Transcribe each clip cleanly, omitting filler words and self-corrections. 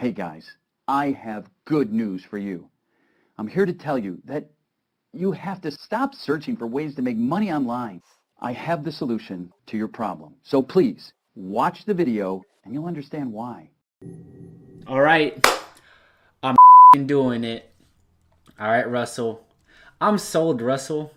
Hey guys, I have good news for you. I'm here to tell you that you have to stop searching for ways to make money online. I have the solution to your problem. So please, watch the video and you'll understand why. All right, I'm doing it. All right, Russell. I'm sold, Russell.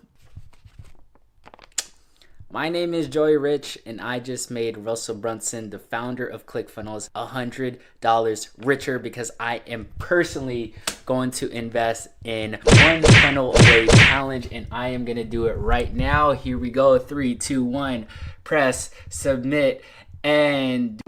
My name is Joey Rich, and I just made Russell Brunson, the founder of ClickFunnels, $100 richer because I am personally going to invest in one funnel away challenge, and I am going to do it right now. Here we go. 3, 2, 1. Press submit and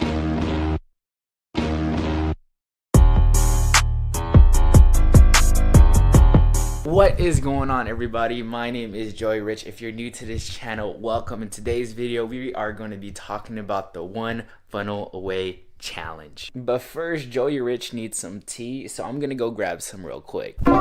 what is going on, everybody? My name is Joey Rich. If you're new to this channel, welcome. In today's video, we are going to be talking about the one funnel away challenge. But first, Joey Rich needs some tea, so I'm gonna go grab some real quick. All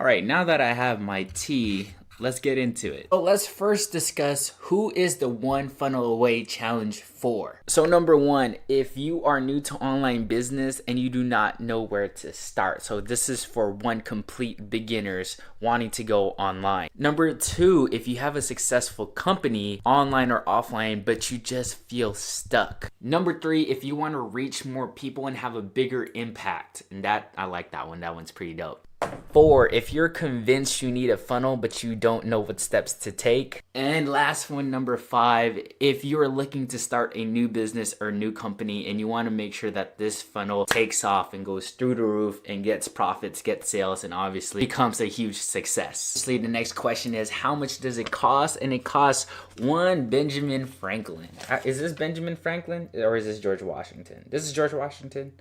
right, now that I have my tea, let's get into it. So let's first discuss who is the one funnel away challenge for. So number one, if you are new to online business and you do not know where to start. So this is for one complete beginners wanting to go online. Number two, if you have a successful company, online or offline, but you just feel stuck. Number three, if you want to reach more people and have a bigger impact. And that, I like that one. That one's pretty dope. 4, if you're convinced you need a funnel but you don't know what steps to take. And last one, number 5, if you're looking to start a new business or new company and you want to make sure that this funnel takes off and goes through the roof and gets profits, gets sales, and obviously becomes a huge success. Obviously, the next question is, how much does it cost? And it costs one Benjamin Franklin. Is this Benjamin Franklin or is this George Washington? This is George Washington.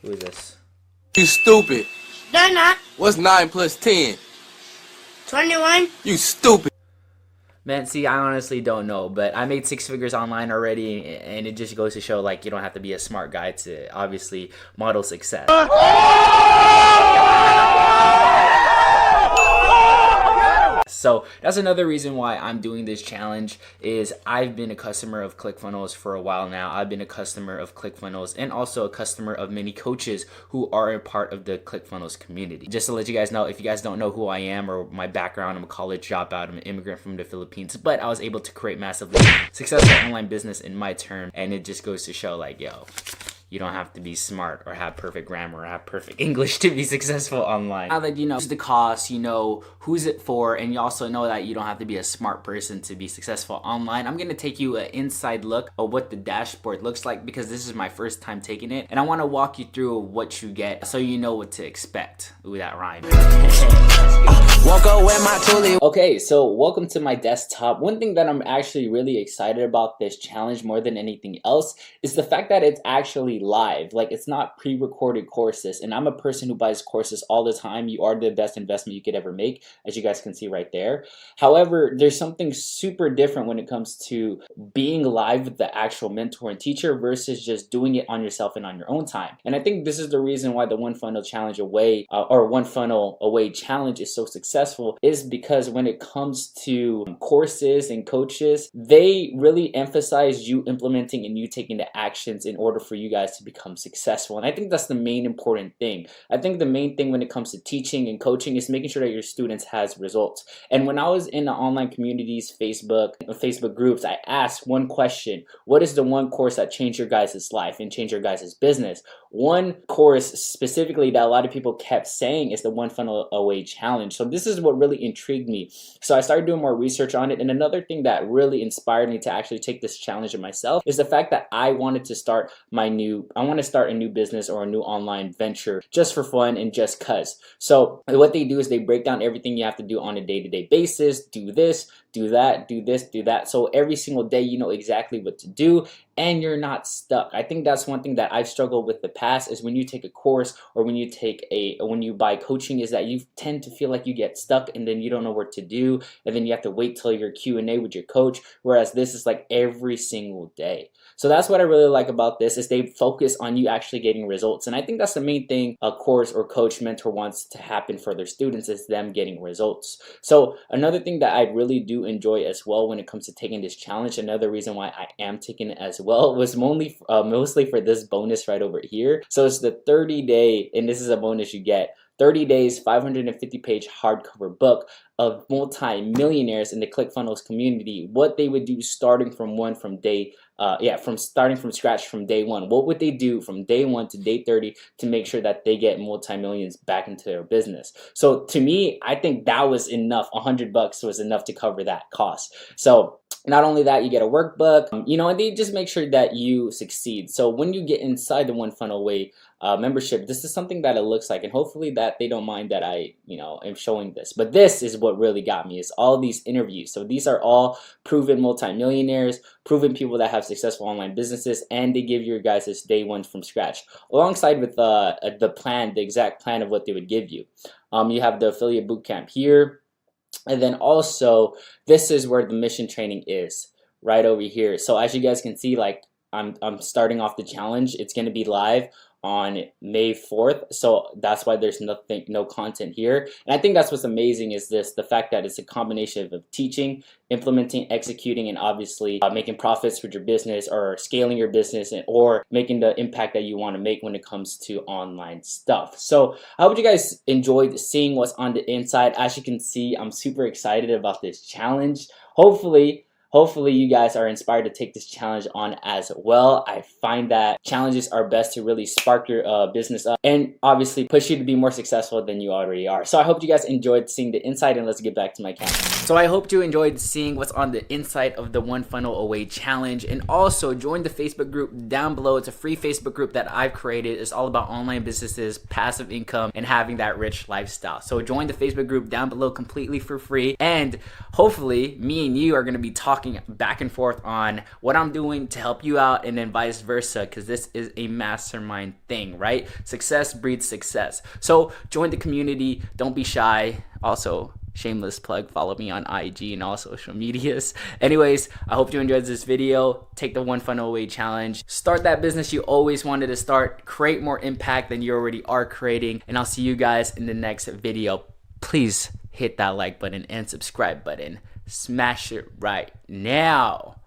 Who is this? You stupid. They're not. What's 9 plus 10? 21. You stupid. Man, see, I honestly don't know, but I made 6 figures online already, and it just goes to show, like, you don't have to be a smart guy to obviously model success. So that's another reason why I'm doing this challenge is I've been a customer of ClickFunnels for a while now. I've been a customer of ClickFunnels and also a customer of many coaches who are a part of the ClickFunnels community. Just to let you guys know, if you guys don't know who I am or my background, I'm a college dropout, I'm an immigrant from the Philippines, but I was able to create massively successful online business in my term, and it just goes to show, like, yo, you don't have to be smart or have perfect grammar or have perfect English to be successful online. Now that you know the cost, you know who's it for, and you also know that you don't have to be a smart person to be successful online, I'm gonna take you an inside look of what the dashboard looks like because this is my first time taking it, and I wanna walk you through what you get so you know what to expect. Ooh, that rhyme. Okay, so welcome to my desktop. One thing that I'm actually really excited about this challenge more than anything else is the fact that it's actually live. Like, it's not pre-recorded courses, and I'm a person who buys courses all the time. You are the best investment you could ever make, as you guys can see right there. However, there's something super different when it comes to being live with the actual mentor and teacher versus just doing it on yourself and on your own time. And I think this is the reason why the one funnel challenge away or one funnel away challenge is so successful, is because when it comes to courses and coaches, they really emphasize you implementing and you taking the actions in order for you guys to become successful. And I think that's the main important thing. I think the main thing when it comes to teaching and coaching is making sure that your students has results. And when I was in the online communities, Facebook groups, I asked one question: what is the one course that changed your guys' life and changed your guys' business? One course specifically that a lot of people kept saying is the one funnel away challenge. So this is what really intrigued me. So I started doing more research on it. And another thing that really inspired me to actually take this challenge of myself is the fact that I wanted to start a new business or a new online venture just for fun and just cuz. So what they do is they break down everything you have to do on a day-to-day basis. Do this, do that, do this, do that. So every single day you know exactly what to do and you're not stuck. I think that's one thing that I've struggled with the past is when you take a course or when you buy coaching, is that you tend to feel like you get stuck and then you don't know what to do, and then you have to wait till your Q&A with your coach, whereas this is like every single day. So that's what I really like about this, is they focus on you actually getting results. And I think that's the main thing a course or coach mentor wants to happen for their students, is them getting results. So another thing that I really do enjoy as well when it comes to taking this challenge, another reason why I am taking it as well, was mostly for this bonus right over here. So it's the 30-day, and this is a bonus you get, 30 days, 550-page hardcover book of multi-millionaires in the ClickFunnels community, what they would do starting from scratch from day one. What would they do from day 1 to day 30 to make sure that they get multi-millions back into their business? So to me, I think that was enough. $100 was enough to cover that cost. So not only that, you get a workbook, and they just make sure that you succeed. So when you get inside the One Funnel Away membership, this is something that it looks like, and hopefully that they don't mind that I, am showing this. But this is what really got me, is all these interviews. So these are all proven multimillionaires, proven people that have successful online businesses, and they give you guys this day one from scratch, alongside with the exact plan of what they would give you. You have the affiliate bootcamp here. And then also, this is where the mission training is, right over here. So as you guys can see, like I'm starting off the challenge. It's going to be live on May 4th. So that's why there's no content here. And I think that's what's amazing, is the fact that it's a combination of teaching, implementing, executing, and obviously making profits with your business, or scaling your business, or making the impact that you want to make when it comes to online stuff. So I hope you guys enjoyed seeing what's on the inside. As you can see, I'm super excited about this challenge. Hopefully you guys are inspired to take this challenge on as well. I find that challenges are best to really spark your business up and obviously push you to be more successful than you already are. So I hope you guys enjoyed seeing the inside, and let's get back to my camera. So I hope you enjoyed seeing what's on the inside of the One Funnel Away challenge, and also join the Facebook group down below. It's a free Facebook group that I've created. It's all about online businesses, passive income, and having that rich lifestyle. So join the Facebook group down below completely for free, and hopefully me and you are going to be talking back and forth on what I'm doing to help you out, and then vice versa, because this is a mastermind thing, right? Success breeds success. So join the community. Don't be shy. Also, shameless plug, follow me on IG and all social medias. Anyways, I hope you enjoyed this video. Take the One Funnel Away challenge. Start that business you always wanted to start. Create more impact than you already are creating. And I'll see you guys in the next video. Please hit that like button and subscribe button. Smash it right now.